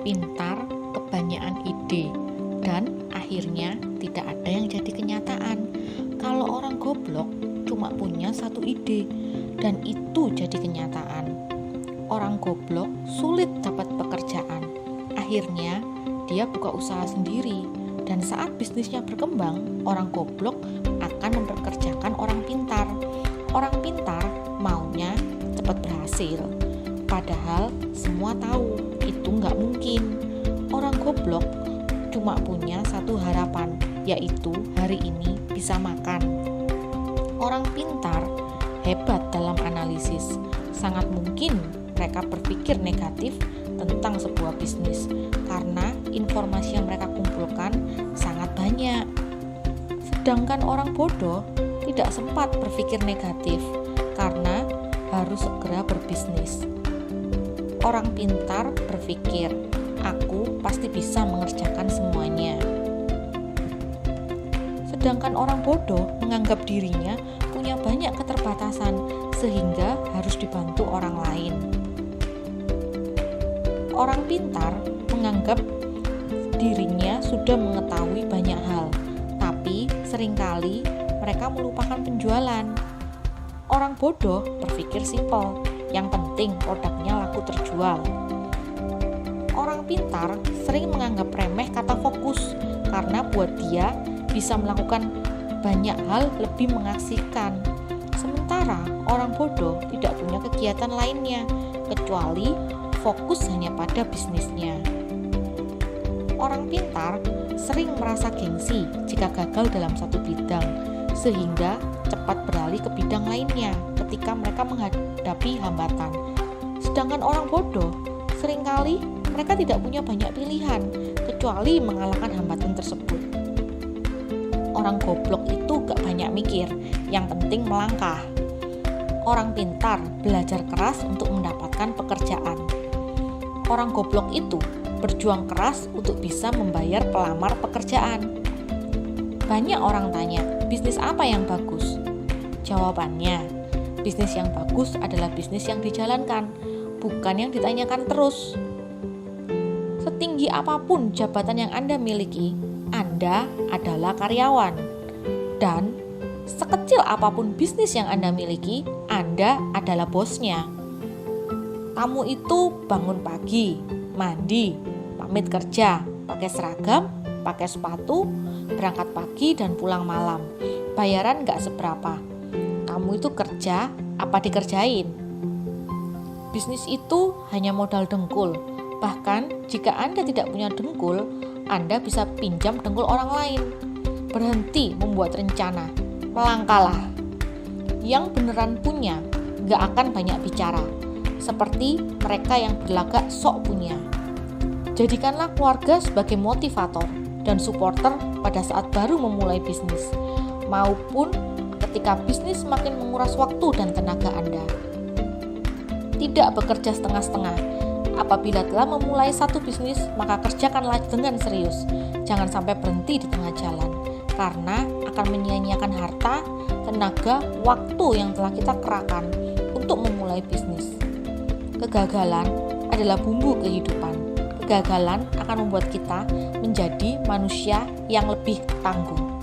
pintar, kebanyakan ide, dan akhirnya tidak ada yang jadi kenyataan. Kalau orang goblok cuma punya satu ide, dan itu jadi kenyataan. Orang goblok sulit dapat pekerjaan. Akhirnya dia buka usaha sendiri, dan saat bisnisnya berkembang, orang goblok akan mempekerjakan orang pintar. Orang pintar maunya cepat berhasil, padahal semua tahu itu nggak mungkin. Orang goblok cuma punya satu harapan, yaitu hari ini bisa makan. Orang pintar hebat dalam analisis. Sangat mungkin mereka berpikir negatif tentang sebuah bisnis karena informasi yang mereka kumpulkan sangat banyak. Sedangkan orang bodoh tidak sempat berpikir negatif karena harus segera berbisnis. Orang pintar berpikir, aku pasti bisa mengerjakan semuanya. Sedangkan orang bodoh menganggap dirinya punya banyak keterbatasan sehingga harus dibantu orang lain. Orang pintar menganggap dirinya sudah mengetahui banyak hal, tapi seringkali mereka melupakan penjualan. Orang bodoh berpikir simpel, yang penting produknya laku terjual. Orang pintar sering menganggap remeh kata fokus, karena buat dia bisa melakukan banyak hal lebih mengasihkan. Sementara orang bodoh tidak punya kegiatan lainnya, kecuali fokus hanya pada bisnisnya. Orang pintar sering merasa gengsi jika gagal dalam satu bidang, sehingga cepat beralih ke bidang lainnya ketika mereka menghadapi hambatan. Sedangkan orang bodoh seringkali mereka tidak punya banyak pilihan kecuali mengalahkan hambatan tersebut. Orang goblok itu gak banyak mikir, yang penting melangkah. Orang pintar belajar keras untuk mendapatkan pekerjaan. Orang goblok itu berjuang keras untuk bisa membayar pelamar pekerjaan. Banyak orang tanya, bisnis apa yang bagus? Jawabannya, bisnis yang bagus adalah bisnis yang dijalankan, bukan yang ditanyakan terus. Setinggi apapun jabatan yang Anda miliki, Anda adalah karyawan. Dan sekecil apapun bisnis yang Anda miliki, Anda adalah bosnya. Kamu itu bangun pagi, mandi, pamit kerja, pakai seragam, pakai sepatu, berangkat pagi dan pulang malam. Bayaran gak seberapa. Kamu itu kerja apa dikerjain? Bisnis itu hanya modal dengkul. Bahkan jika Anda tidak punya dengkul, Anda bisa pinjam dengkul orang lain. Berhenti membuat rencana, melangkahlah. Yang beneran punya gak akan banyak bicara, seperti mereka yang berlagak sok punya. Jadikanlah keluarga sebagai motivator dan supporter pada saat baru memulai bisnis, maupun ketika bisnis semakin menguras waktu dan tenaga Anda. Tidak bekerja setengah-setengah. Apabila telah memulai satu bisnis, maka kerjakanlah dengan serius. Jangan sampai berhenti di tengah jalan, karena akan menyia-nyiakan harta, tenaga, waktu yang telah kita kerahkan untuk memulai bisnis. Kegagalan adalah bumbu kehidupan. Kegagalan akan membuat kita menjadi manusia yang lebih tangguh.